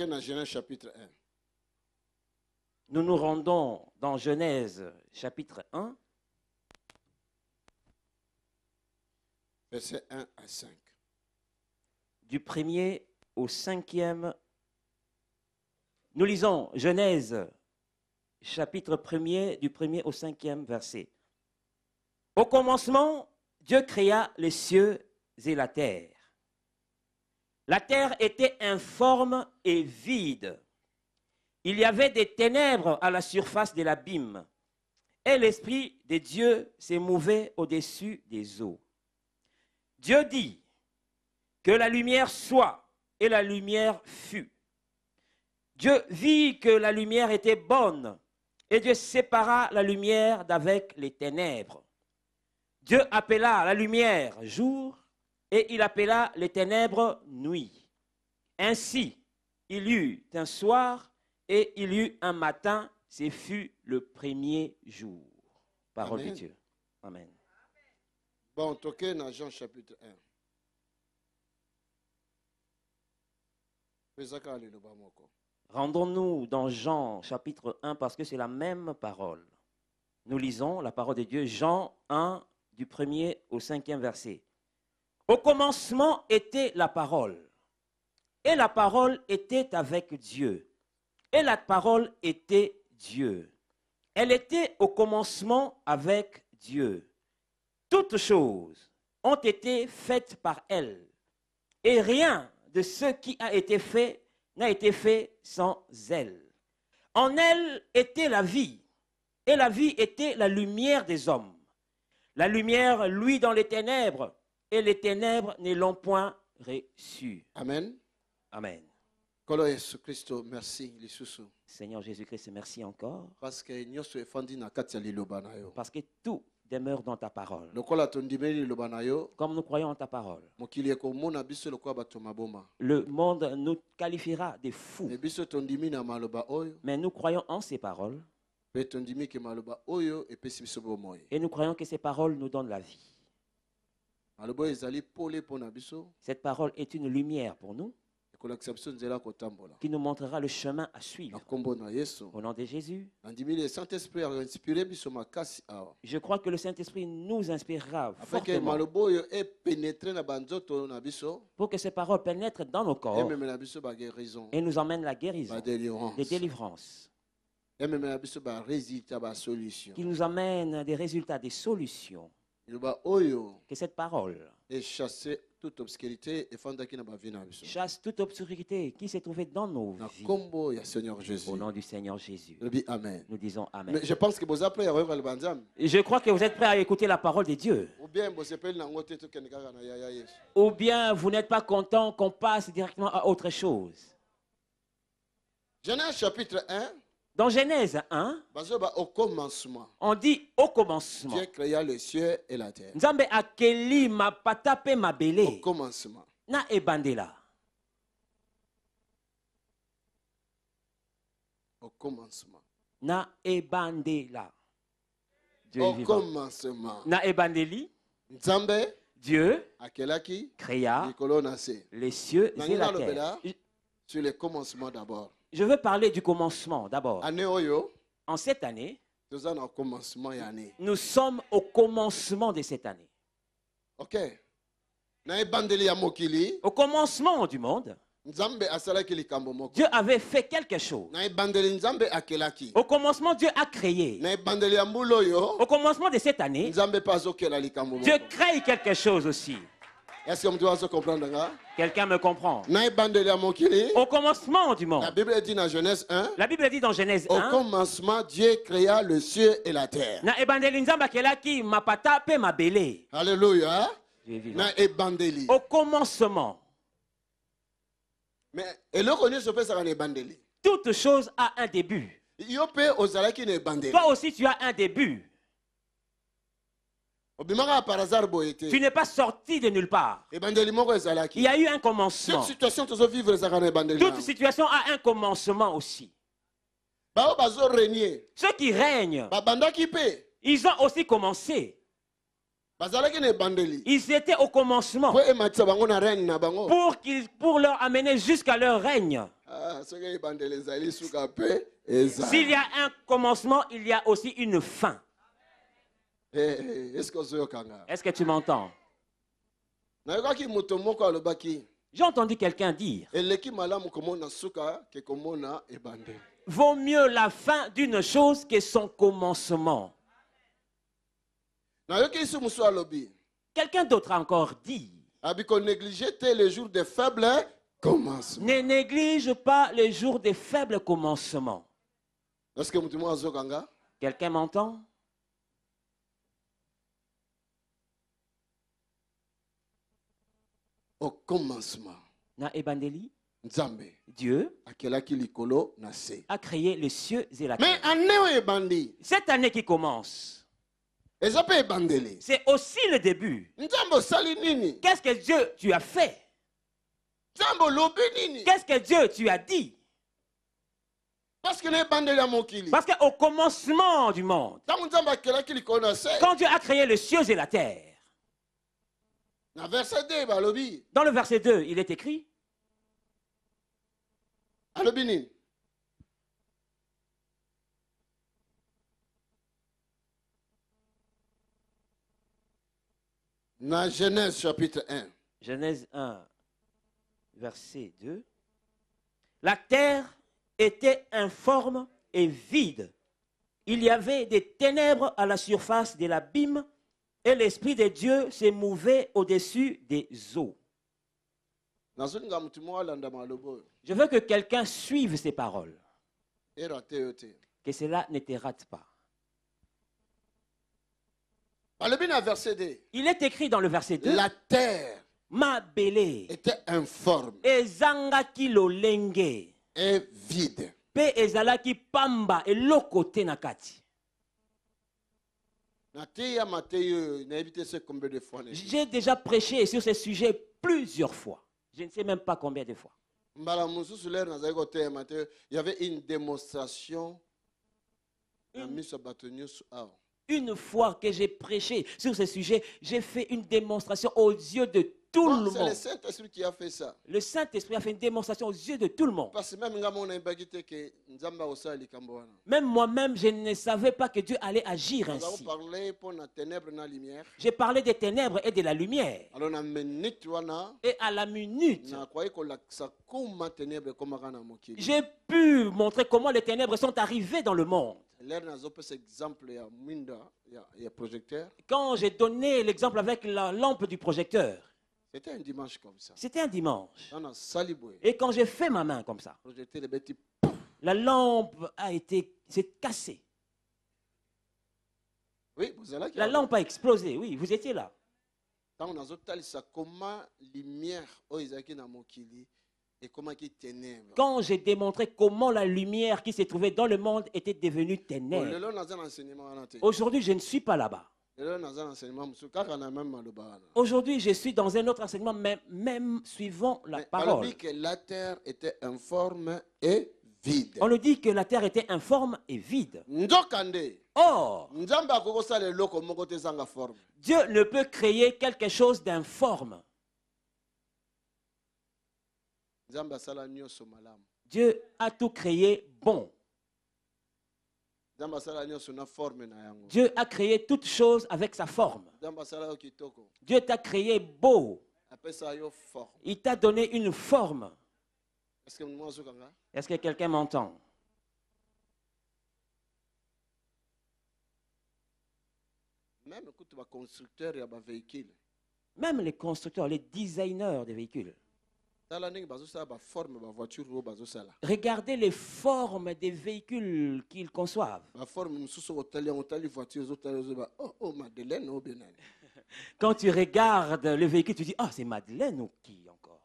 toqué dans Genèse chapitre 1. Nous nous rendons dans Genèse chapitre 1, Versets 1 à 5. du 1er au 5e. Nous lisons Genèse chapitre 1er, du 1er au 5e verset. Au commencement, Dieu créa les cieux et la terre. La terre était informe et vide. Il y avait des ténèbres à la surface de l'abîme, et l'Esprit de Dieu s'émouvait au-dessus des eaux. Dieu dit que la lumière soit, et la lumière fut. Dieu vit que la lumière était bonne, et Dieu sépara la lumière d'avec les ténèbres. Dieu appela la lumière jour, et il appela les ténèbres nuit. Ainsi, il y eut un soir, et il y eut un matin, ce fut le premier jour. Parole Amen. de Dieu. Amen. Bon, toqué dans Jean chapitre 1. Pesaka aliloba moko. Rendons-nous dans Jean chapitre 1 parce que c'est la même parole. Nous lisons la parole de Dieu, Jean 1 du 1er au 5e verset. Au commencement était la parole, et la parole était avec Dieu, et la parole était Dieu. Elle était au commencement avec Dieu. Toutes choses ont été faites par elle, et rien de ce qui a été fait n'a été fait sans elle. En elle était la vie, et la vie était la lumière des hommes. La lumière luit dans les ténèbres, et les ténèbres ne l'ont point reçue. Amen. Amen. Kolo Yesu Christo, merci lisusu. Seigneur Jésus-Christ, merci encore, Parce que nyonso efandi na kati ya liloba na yo. parce que tout demeure dans ta parole. Lokola tondimeli liloba na yo, Comme nous croyons en ta parole, mokili ekomona biso lokola bato maboma. le monde nous qualifiera de fous. Me biso tondimi na maloba oyo, Mais nous croyons en ces paroles, pe tondimi ke maloba oyo epesi biso bomoi. et nous croyons que ces paroles nous donnent la vie. Maloba oyo ezali pole pona biso, Cette parole est une lumière pour nous, ekolakisa biso nzela kotambola. qui nous montrera le chemin à Na suivre. kombo na Yesu. Au nom de Jésus, Nandimi le Saint-Esprit a inspiré biso makasi awa. je crois que le Saint-Esprit nous inspirera Afin que fortement maloba oyo epénétré na banzoto na biso, pour que ces paroles pénètrent dans nos corps ememela biso ba guérison, et nous emmènent la guérison, ba délivrance. des délivrances, Ememela biso ba résultat, ba solution. qui nous amènent des résultats, des solutions. Liloba oyo Que cette parole et chasser toute obscurité et fandaki na ba vie na biso. chasse toute obscurité qui s'est trouvée dans nos Na vies. kombo ya Seigneur Jésus. Au nom du Seigneur Jésus, Je dis amen. nous disons Amen. Mais je pense que vous appelez à revoir le banzam. Et je crois que vous êtes prêts à écouter la parole de Dieu. Ou bien vous appelez na ngote to ken kaka na yaya Yesu. Ou bien vous n'êtes pas content qu'on passe directement à autre chose. Genèse chapitre 1, Dans Genèse 1, bazoba au commencement. on dit au commencement. Dieu créa le ciel et la terre. Nzambe akeli mapata pe Au mabele commencement. na ebandela. Au commencement. Na ebandela. Dieu est Au vivant. commencement. Na ebandeli, Nzambe Dieu akelaki créa likolo na se. les cieux et la terre. Lobela sur le commencement d'abord. Je veux parler du commencement d'abord. Année oyo, En cette année, toza na commencement ya année. nous sommes au commencement de cette année. OK. Na ebandeli ya mokili, Au commencement du monde, Nzambe asalaki likambo moko. Dieu avait fait quelque chose. Na ebandeli Nzambe akelaki. Au commencement, Dieu a créé. Na ebandeli ya mbula oyo, Au commencement de cette année, Nzambe pa azokela likambo Dieu moko. crée quelque chose aussi. Est-ce que vous devez comprendre nga? Quelqu'un me comprend? Na ebandeli ya mokili, Au commencement du la monde, Bible dit dans Genèse 1, la Bible dit dans Genèse au 1, commencement Dieu créa le ciel et la terre. na ebandeli nzambe akelaki mapata pe mabele. Alléluia. Dieu est vivant. Na ebandeli. Au commencement, Mais eloko nyonso pe saka na ebandeli. toute chose a un début. Yo pe ozalaki na ebandeli. Toi aussi, tu as un début. Obimaka par hasard boye Tu te. n'es pas sorti de nulle part. Ebandeli moko Il ezalaki. y a eu un Cette commencement. situation tozo vivre ezalaka na ebandeli. Toute situation a un commencement aussi. Bao bazo régner. Ceux qui règnent, Babandaki pe. ils ont aussi commencé. Bazalaki na ebandeli. Ils étaient au commencement Po ematisa bango na règne na bango. pour leur amener jusqu'à leur règne. Ah, soki ebandeli ezali suka mpe eza. S'il y a un commencement, il y a aussi une fin. Est-ce que ozoyokanga? Est-ce que tu m'entends? Nayokaki moto moko alobaki J'ai entendu quelqu'un dire, eleki malamu komona suka ke komona ebandeli. vaut mieux la fin d'une chose que son commencement. Nayoki isu musu alobi Quelqu'un d'autre a encore dit, abiko négliger les jours de faible commencement. ne néglige pas les jours des faibles commencements. Est-ce que mutu mo azokanga? Quelqu'un m'entend? Au commencement, Na ebandeli, Nzambe Dieu akelaki likolo na se. a créé les cieux et la Mais terre. année oyo ebandi, Cette année qui commence, eza pe ebandeli. c'est aussi le début. Nzambe osali nini? Qu'est-ce que Dieu tu as fait? Nzambe olobi nini? Qu'est-ce que Dieu tu as dit? Parce que na ebandeli ya mokili. Parce qu'au commencement du monde, Ntango Nzambe akelaki likolo na se, quand Dieu a créé les cieux et la terre, na verset 2 balobi, dans le verset 2, il est écrit, alobi nini? Na Genèse chapitre 1. Genèse 1, verset 2, la terre était informe et vide. Il y avait des ténèbres à la surface de l'abîme et l'Esprit de Dieu se mouvait au-dessus des eaux. Nazolinga mutu moko alanda maloba oyo. Je veux que quelqu'un suive ces paroles, Erate yo te. que cela ne te rate pas. Balobi na verset 2. Il est écrit dans le verset 2, La terre ma belé, était informe ezangaki lolenge, et vide. pe ezalaki pamba eloko te na kati. Na te ya Mateyo na évité ce combien de fois. J'ai déjà prêché sur ce sujet plusieurs fois. Je ne sais même pas combien de fois. Mbala mususu lero nazali koteya Mateyo, il y avait une démonstration na miso ya bato nyonso awa. Une fois que j'ai prêché sur ce sujet, j'ai fait une démonstration aux yeux de tout le C'est le monde. Saint-Esprit qui a fait ça. Le Saint-Esprit a fait une démonstration aux yeux de tout le monde. Parce que même nga mona yebaki te ke Nzambe akosala likambo wana. Même moi-même, je ne savais pas que Dieu allait agir Nous avons ainsi. parlé pour la ténèbre na lumière. J'ai parlé des ténèbres et de la lumière. Alors na minute wana Et à la minute, na kwaye kolakisa kuma ténèbre ekomaka na mokili. j'ai pu montrer comment les ténèbres sont arrivées dans le monde. Lero nazopesa exemple ya mwinda ya projecteur. Quand j'ai donné l'exemple avec la lampe du projecteur, C'était un dimanche comme ça. c'était un dimanche. Dans la saliboué. Et quand j'ai fait ma main comme ça, Projecteur de petit. la lampe s'est cassée. Oui, vous allez La lampe a explosé, oui, vous étiez là. Tant on a ça comment lumière oizaki na mokili et comment qui ténèbres. Quand j'ai démontré comment la lumière qui se trouvait dans le monde était devenue ténèbres. Lelo naza na enseignement wana te. Aujourd'hui, je ne suis pas là-bas. Lelo naza na enseignement musu kaka na même maloba wana. Aujourd'hui, je suis dans un autre enseignement, même suivant la On parole. dit que la terre était informe et vide. On nous dit que la terre était informe et vide. Ndokande. Or, Nzambe akokosala eloko moko te ezanga forme. Dieu ne peut créer quelque chose d'informe. Nzambe asala nyonso malamu. Dieu a tout créé bon. Nzambe asala nyonso na forme na yango. Dieu a créé toutes choses avec sa forme. Nzambe asala yo kitoko. Dieu t'a créé beau. Apesa yo forme. Il t'a donné une forme. Est-ce que moi azokanga? Est-ce que quelqu'un m'entend? Même écoute ba constructeur ya ba véhicule. Même les constructeurs, les designers des véhicules. Tala ndenge bazosala ba forme ba voiture oyo bazosala. Regardez les formes des véhicules qu'ils conçoivent. Ba forme mususu otali voiture ozotali ozoba oh Madeleine o benani. Quand tu regardes le véhicule, tu dis, ah, c'est Madeleine ou qui encore?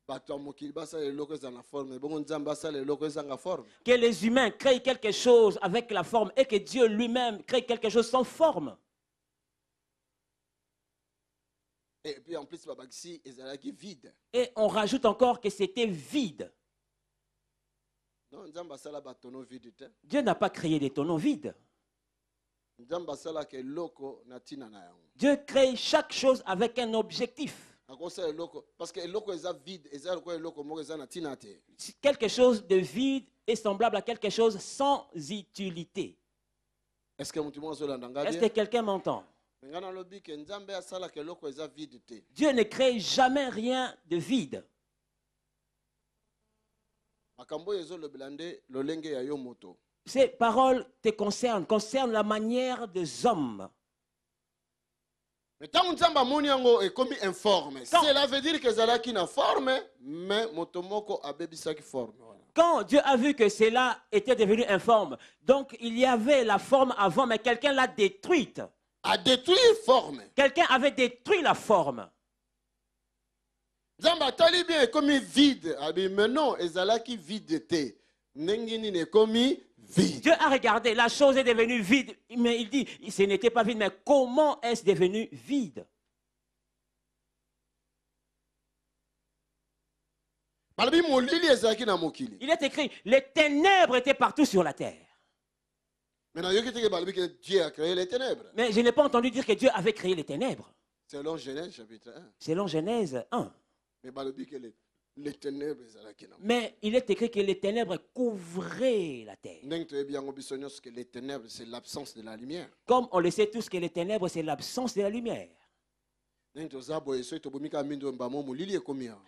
Bato ya mokili basala eloko eza na forme. Bongo Nzambe asala eloko ezanga forme. Que les humains créent quelque chose avec la forme et que Dieu lui-même crée quelque chose sans forme. Et puis en plus babakisi ezalaki vide. Et on rajoute encore que c'était vide. Non, Nzambe asala batono vide te. Dieu n'a pas créé des tonneaux vides. Nzambe asala ke eloko na tina na yango. Dieu crée chaque chose avec un objectif. akosala eloko parce que eloko eza vide eza lokola eloko moko eza na ntina te. Quelque chose de vide est semblable à quelque chose sans utilité. Est-ce que motu moko azolanda nga Est-ce bien? que quelqu'un m'entend? Me nga nalobi ke nzambe asalaka eloko eza vide te. Dieu ne crée jamais rien de vide. Makambo oyo ezolobela nde lolenge ya yo moto. Ces paroles te concernent la manière des hommes. Mais tant nzambe amoni yango ekomi informe, Quand- cela veut dire que ezalaki na forme mais moto moko abebisaki forme. Voilà. Quand Dieu a vu que cela était devenu informe, donc il y avait la forme avant, mais quelqu'un l'a détruite. A détruire forme. Quelqu'un avait détruit la forme. Nzambe atali bien ekomi vide. Abi mais non, ezalaki vide te. Ndenge nini ekomi vide. Dieu a regardé, la chose est devenue vide, mais il dit, ce n'était pas vide, mais comment est-ce devenu vide? Balobi molili ezalaki na mokili. Il est écrit, les ténèbres étaient partout sur la terre. Maintenant, yoki teke balobi que Dieu a créé les ténèbres. Mais je n'ai pas entendu dire que Dieu avait créé les ténèbres. Selon Genèse chapitre 1. Selon Genèse 1. Mais balobi que les ténèbres ezalaki na. Mais il est écrit que les ténèbres couvraient la terre. Ndenge toyebi yango biso nyonso que les ténèbres c'est l'absence de la lumière. Comme on le sait tous que les ténèbres, c'est l'absence de la lumière. Ndenge toza boye soki tobomi kaka mingi mbamo molili ekomi ya.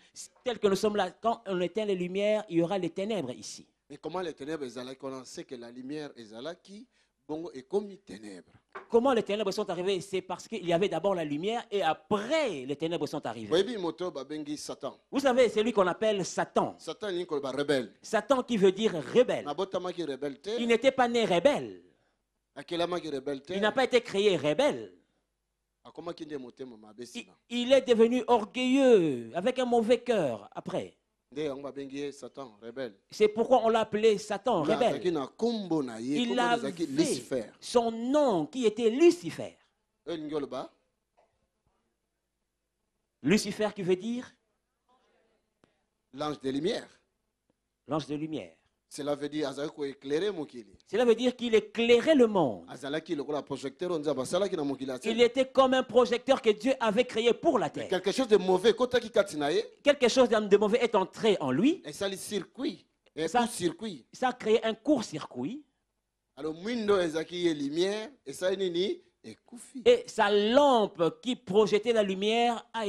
Tel que nous sommes là, quand on éteint les lumières, il y aura les ténèbres ici. Mais comment les ténèbres ezalaki? On sait que la lumière ezalaki bongo ekomi ténèbres. Comment les ténèbres sont arrivées? C'est parce qu'il y avait d'abord la lumière et après les ténèbres sont arrivées. Boyebi moto babengi Satan. Vous savez, c'est lui qu'on appelle Satan. Satan ni koloba rebelle. Satan qui veut dire rebelle. Nabotamaki rebelle Il te. n'était pas né rebelle. Akelamaki rebelle te. Il n'a pas été créé rebelle. Akomaki nde motema mabe sima. Il est devenu orgueilleux, avec un mauvais cœur après. Nde yango babengi ye Satan rebelle. C'est pourquoi on l'a appelé Satan, Mais azalaki rebelle. na kombo na ye, Il kombo avait ezalaki Lucifer. son nom qui était Lucifer. Oyo lingi oloba? Lucifer qui veut dire L'ange de lumière. l'ange de lumière. Cela veut dire azalaki ko éclairer mokili. Cela veut dire qu'il éclairait le monde. Azalaki lokola projecteur on nzambe asalaki na mokili atie. Il était comme un projecteur que Dieu avait créé pour la terre. Quelque chose de mauvais kotaki kati na ye, Quelque chose de mauvais est entré en lui. esali circuit. Et Ça- tout circuit. Ça a créé un court-circuit. Alors mwindo ezalaki ye lumière, esali nini? Ekufi. Et sa lampe qui projetait la lumière a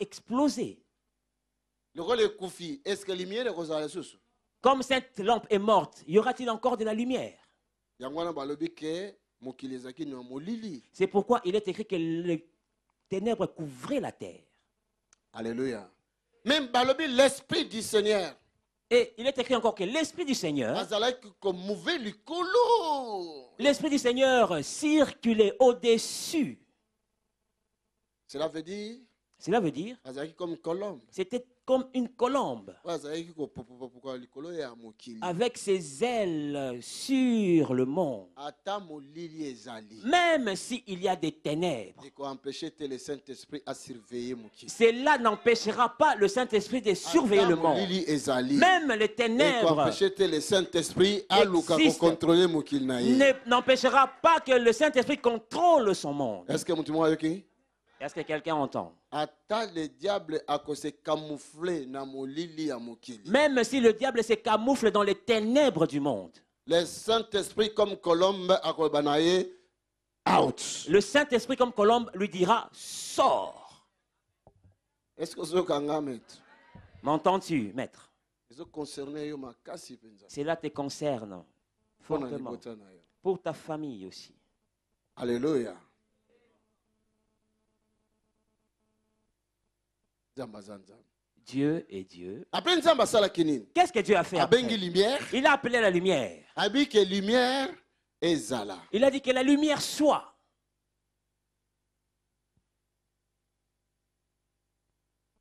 explosé. Lokola ekufi, est-ce que lumière ekozala lisusu? Comme cette lampe est morte, y aura-t-il encore de la lumière? Yango wana balobi ke mokili ezalaki na molili. C'est pourquoi il est écrit que les ténèbres couvraient la terre. Alléluia. Même balobi l'esprit du Seigneur. Et il est écrit encore que l'Esprit du Seigneur, Azalaki ko mouver likolo. l'Esprit du Seigneur circulait au-dessus. Cela veut dire Cela veut dire, azalaki comme colombe. c'était comme une colombe Azalaki ko popopopoka likolo ya mokili. avec ses ailes sur le monde. Ata molili ezali. Même s'il y a des ténèbres, Et qu'on empêchait le Saint-Esprit à surveiller mokili. cela n'empêchera pas le Saint-Esprit de surveiller le monde. Molili ezali. Même les Et qu'on ténèbres empêchait le Saint-Esprit à luka ko existe. contrôler mokili na ye. n'empêchera pas que le Saint-Esprit contrôle son monde. Est-ce que mutu moko yoki? Est-ce que quelqu'un entend? Ata le diable a ko se camoufler na molili ya mokili. Même si le diable se camoufle dans les ténèbres du monde, Le Saint-Esprit comme colombe a ko banaye out. le Saint-Esprit comme colombe lui dira, sors. Est-ce que ce kanga maître? M'entends-tu, maître? Ils ont concerné yo makasi penza. Cela te concerne Pona fortement. libota na yo. Pour ta famille aussi. Alléluia. Nzamba zanza. Dieu est Dieu. Après nzamba sala kinini? Qu'est-ce que Dieu a fait Abengi après? lumière. Il a appelé la lumière. Abi que lumière ezala. Il a dit que la lumière soit.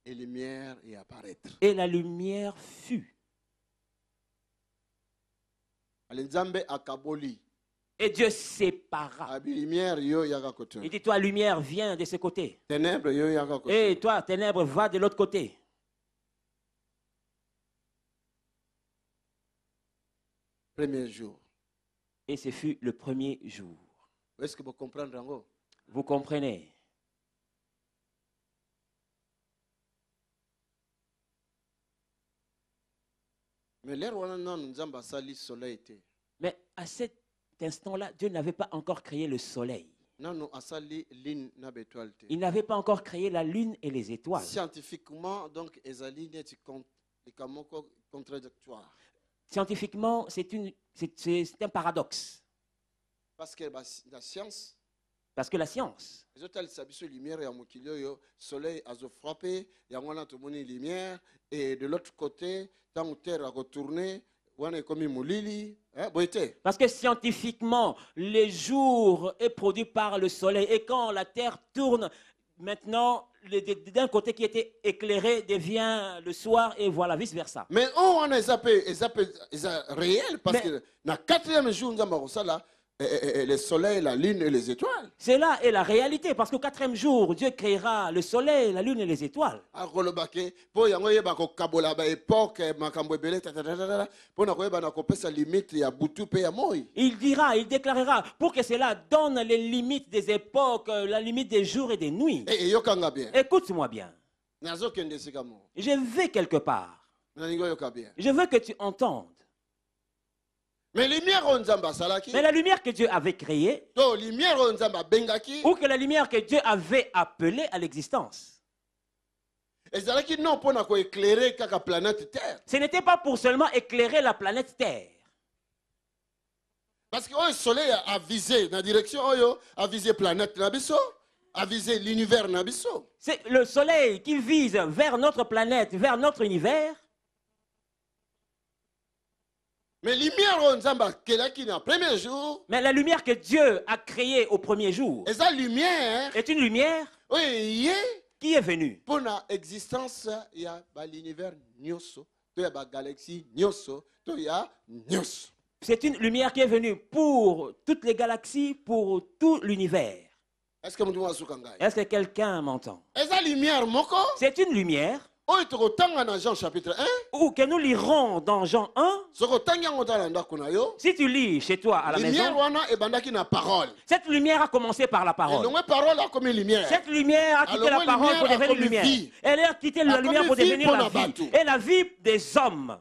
Et lumière et apparaître. Et la lumière fut. Ale nzambe akaboli. Et Dieu sépara. Abi lumière yo yaka kote. Il dit, toi, lumière, viens de ce côté. Ténèbres yo yaka kote. Et toi, ténèbres, va de l'autre côté. Premier jour. Et ce fut le premier jour. Est-ce que vous comprenez encore? Vous comprenez? Mais l'air wana nanu nzamba sali soleil te. Mais à cet instant-là, Dieu n'avait pas encore créé le soleil. Nanu asali lune na bétoile te. Il n'avait pas encore créé la lune et les étoiles. Scientifiquement, donc, ezali neti likamoko contradictoire. Scientifiquement, c'est un paradoxe. Parce que la science, Parce que la science, ezotalisa biso lumière ya mokili oyo soleil azo frappé yango wana tomoni lumière et de l'autre côté tant terre a retourné wana ekomi molili boyete. parce que scientifiquement, le jour est produit par le soleil. Et quand la Terre tourne, maintenant, d'un côté qui était éclairé devient le soir et voilà, vice-versa. Mais on wana eza réel parce que na quatrième jour nzamba kosala le soleil, la lune et les étoiles. C'est là est la réalité, parce qu'au quatrième jour, Dieu créera le soleil, la lune et les étoiles. Akolobake po yango yeba ko kabola ba époque makambo ebele po na koyeba na kopesa limite ya butu pe ya moi. Il dira, il déclarera, pour que cela donne les limites des époques, la limite des jours et des nuits. Et yokanga bien. Écoute-moi bien. Nazo kende sika mo. Je vais quelque part. Na ningo yoka bien. Je veux que tu entendes. Mais lumière on nzamba salaki. Mais la lumière que Dieu avait créée, To lumière on nzamba bengaki. ou que la lumière que Dieu avait appelée à l'existence, Ezalaki non pona ko éclairer kaka planète Terre. ce n'était pas pour seulement éclairer la planète Terre. Parce que le soleil a visé dans la direction oyo, a visé planète nabiso, a visé l'univers nabiso. C'est le soleil qui vise vers notre planète, vers notre univers. Mais lumière on nzamba kelaki na premier jour. Mais la lumière que Dieu a créée au premier jour Et ça lumière, est une lumière oui, yé qui est venue pour la existence ya ba l'univers nyoso, to ya ba galaxie nyoso, to ya nyoso. C'est une lumière qui est venue pour toutes les galaxies, pour tout l'univers. Est-ce que vous avez Est-ce que quelqu'un m'entend? Et ça lumière moko, C'est une lumière oyo tokotanga na Jean chapitre 1, ou que nous lirons dans Jean 1. sokotanga yango tala ndako na yo. Si tu lis chez toi à la Lumière maison, wana ebandaki na parole. cette lumière a commencé par la Et parole. longue parole a comme lumière. Cette lumière a quitté Alors, la parole lumière pour a devenir comme lumière. vie. Elle a quitté la A lumière comme pour vie devenir pour la la vie. bateau. Et la vie des hommes.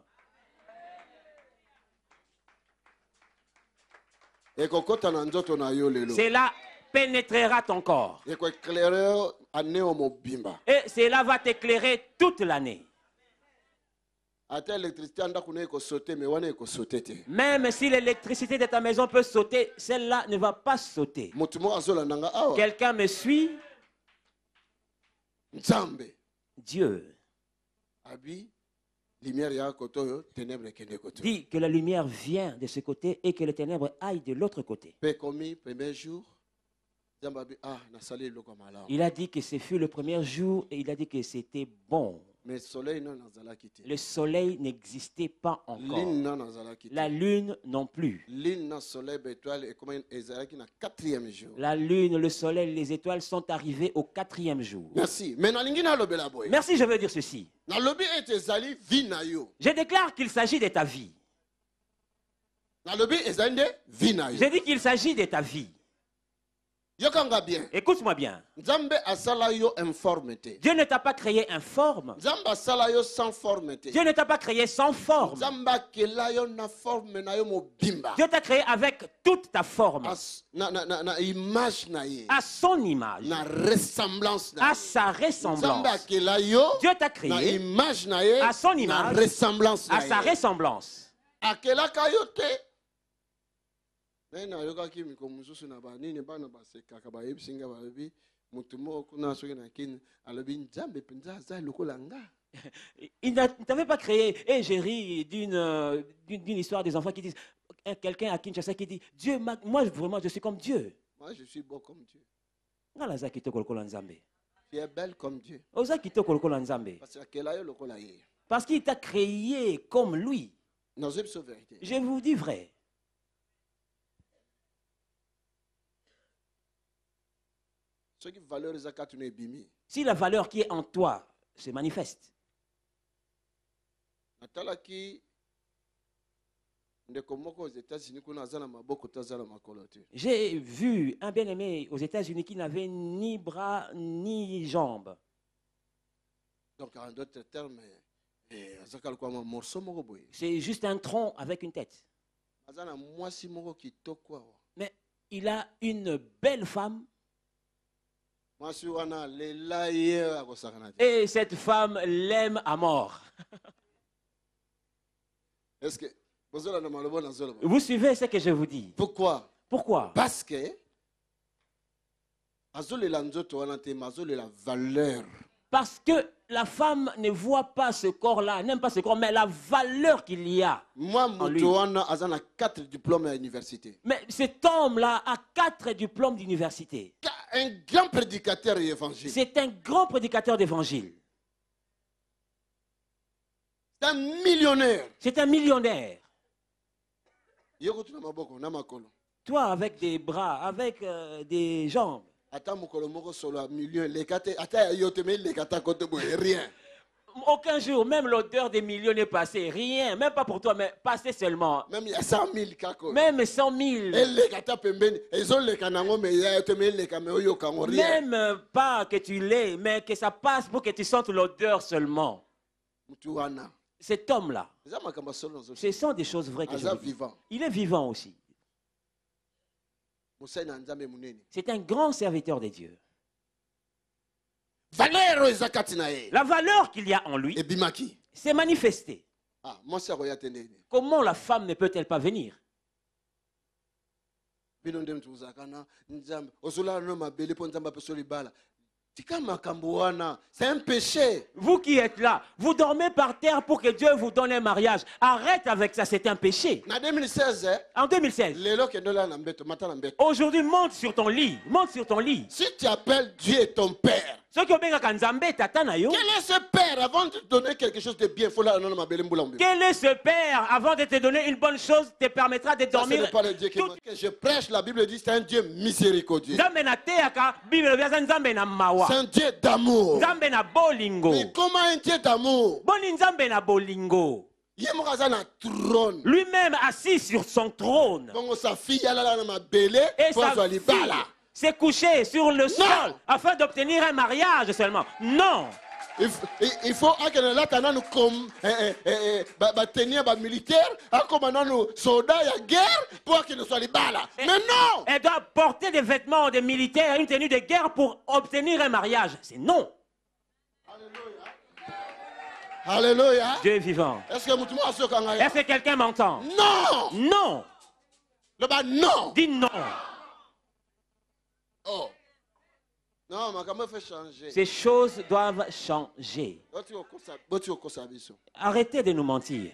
Et kokota na nzoto na yo lelo. Cela pénétrera ton corps. Et ko éclairer aneo mobimba. Et cela va t'éclairer toute l'année. Ata électricité ndako na ko sauter mais wana ko sauter te. Même si l'électricité de ta maison peut sauter, celle-là ne va pas sauter. Motumo azola nanga awa. Quelqu'un me suit? Nzambe. Dieu Abi lumière ya koto ténèbres kende koto. dit que la lumière vient de ce côté et que les ténèbres aillent de l'autre côté. Pe commis premier jour. Nzambe abi na sali loko mala. Il a dit que ce fut le premier jour et il a dit que c'était bon. Mais soleil non nazala kité. Le soleil n'existait pas encore. Lune non nazala kité. La lune non plus. Lune na soleil étoile et comment ezalaki na quatrième jour. La lune, le soleil, les étoiles sont arrivés au quatrième jour. Merci. Mais na lingi na lobela boy. Merci, je veux dire ceci. Na lobi ete ezali vie na yo. Je déclare qu'il s'agit de ta vie. Na lobi ezali nde vie na yo. Je dis qu'il s'agit de ta vie. Yokanga bien. Écoute-moi bien. Nzambe asala yo informe te. Dieu ne t'a pas créé informe. Nzambe asala yo sans forme te. Dieu ne t'a pas créé sans forme. Nzambe akela yo na forme na yo mobimba. Dieu t'a créé avec toute ta forme, Na image na ye. à son image, Na ressemblance na à ye. sa Nzambe ressemblance. akela yo Dieu t'a na créé image na ye. à son Na image, ressemblance à na sa ye. ressemblance. Akelaka yo te. Mais nayokaki mikolo mosusu na banini bana basekaka bayebisinga balobi motu moko kuna soki na kini alobi nzambe mpenza aza lokola nga. Il ne t'avait pas créé. Et j'ai ri d'une histoire des enfants qui disent, quelqu'un à Kinshasa qui dit, Dieu, moi vraiment je suis comme Dieu. Moi je suis beau comme Dieu. Ngala kitoko lokola nzambe. Tu es belle comme Dieu. Oza kitoko lokola nzambe. Parce qu'elle a eu lokola ye. Parce qu'il t'a créé comme lui. Non, c'est une vérité. Je vous dis vrai. Ce qui valorise à katune ebimi. Si la valeur qui est en toi se manifeste, Natalaki ndeko moko aux États-Unis kuna azana maboko tazana makolo te. j'ai vu un bien-aimé aux États-Unis qui n'avait ni bras ni jambes. Donc en d'autres termes, Eh, azaka kwa ma morceau moko boye. C'est juste un tronc avec une tête. Azana mwasi moko kitoko awa. Mais il a une belle femme. Mwasi wana lela ye akosakana te. Et cette femme l'aime à mort. Est-ce que bozola na malobo na zolo? Vous suivez ce que je vous dis? Pourquoi? Pourquoi? Parce que azolela nzoto wana te, mazolela valeur. Parce que la femme ne voit pas ce corps-là, n'aime pas ce corps, mais la valeur qu'il y a. Moi, lui. moto wana azana 4 diplômes à l'université. Mais cet homme-là a 4 diplômes d'université. Un grand prédicateur évangile. C'est un grand prédicateur d'évangile. C'est un millionnaire. C'est un millionnaire. Yoko tuna maboko na makolo. Toi, avec des bras, avec des jambes. Ata mokolo moko solo a million lekate ata yote me lekata kote boye rien. Aucun jour, même l'odeur des millions n'est passée. Rien, même pas pour toi, mais passé seulement. Même il y a 100 000 kako. Même 100 000. Et lekata pembeni. Ezo lekanango me ya yote me lekame oyo kango rien. Même pas que tu l'aies, mais que ça passe pour que tu sentes l'odeur seulement. Mutu wana. Cet homme-là, Eza makamba solo zo. ce sont des choses vraies que je Aza vous dis. vivant. Il est vivant aussi. Musai na nzambe munene. C'est un grand serviteur de Dieu. Valeur eza kati na ye. La valeur qu'il y a en lui Ebimaki. s'est manifestée. Ah, moi ça roya tendene. Comment la femme ne peut-elle pas venir? Bino ndem tuzakana nzambe. Osola no mabele po nzamba pe soli bala. Tika makambo wana, c'est un péché. Vous qui êtes là, vous dormez par terre pour que Dieu vous donne un mariage. Arrête avec ça, c'est un péché. Na 2016, En 2016, lelo kendola na mbeto, mata na mbeto. aujourd'hui, monte sur ton lit. Monte sur ton lit. Si tu appelles Dieu ton père, Ceux qui ont bien Nzambe, tata na yo. quel est ce père avant de te donner quelque chose de bien? Faut là non mabele mbulambe. Quel est ce père, avant de te donner une bonne chose, te permettra de Ça, ce dormir? n'est pas le Dieu que je prêche. La Bible dit c'est un Dieu miséricordieux. Nzambe na teaka, Bible biasa Nzambe na mawa. C'est un Dieu d'amour. Nzambe na bolingo. Mais comment un Dieu d'amour? Boni Nzambe na bolingo. Yemokaza na trône. Lui-même assis sur son trône. Bongo sa fille elle là na mabele Et pour sa aller fille bala. s'est couchée sur le sol afin d'obtenir un mariage seulement. Non. Il faut que là nous comme tenir ba militaire, comme nous soldats à guerre pour que nous soient les balles. Mais non. Elle doit porter des vêtements de militaire, une tenue de guerre pour obtenir un mariage. C'est non. Alléluia. Dieu est vivant. Est-ce que mutumo asokanga? Est-ce que quelqu'un m'entend? Non. Non. Le bas non. Dis non. Oh. Non, ma comment fait changer? Ces choses doivent changer. Arrêtez de nous mentir.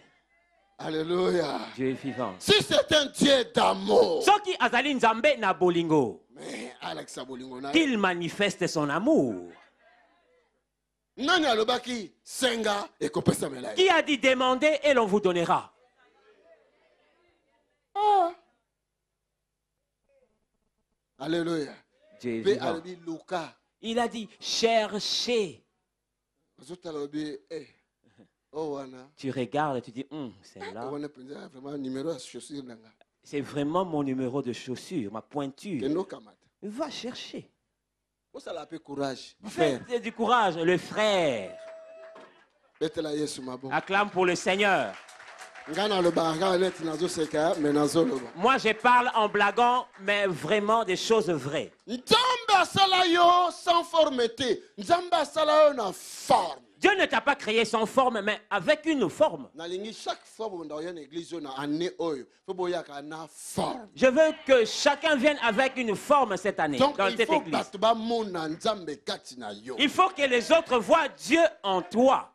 Alléluia. Dieu est vivant. Si c'est un Dieu d'amour, Soki azali Nzambe na bolingo, mais Alex Abolingo na qu'il manifeste son amour. nani alobaki senga ekopesa melai. Qui a dit demander et l'on vous donnera? Alléluia. Dieu est Pe vivant. alobi luka. Il a dit cherchez. Azota alobi oh wana. Tu regardes et tu dis celle-là, On a vraiment numéro à chaussure nanga. c'est vraiment mon numéro de chaussure, ma pointure. Kendo kamata. Va chercher. Pour ça la courage. Frère. Faites du courage, le frère. Betela Yesu mabo. Acclame pour le Seigneur. Ngana lo baraka net nazo seka mais nazo lo. Moi, je parle en blaguant, mais vraiment des choses vraies. Nzambe asala yo sans formeté. Nzambe asala yo na forme. Dieu ne t'a pas créé sans forme, mais avec une forme. Nalingi chaque forme dans une église na année oyo. Faut boyaka na forme. Je veux que chacun vienne avec une forme cette année Donc dans il cette faut église. bato ba mona Nzambe kati na yo. Il faut que les autres voient Dieu en toi.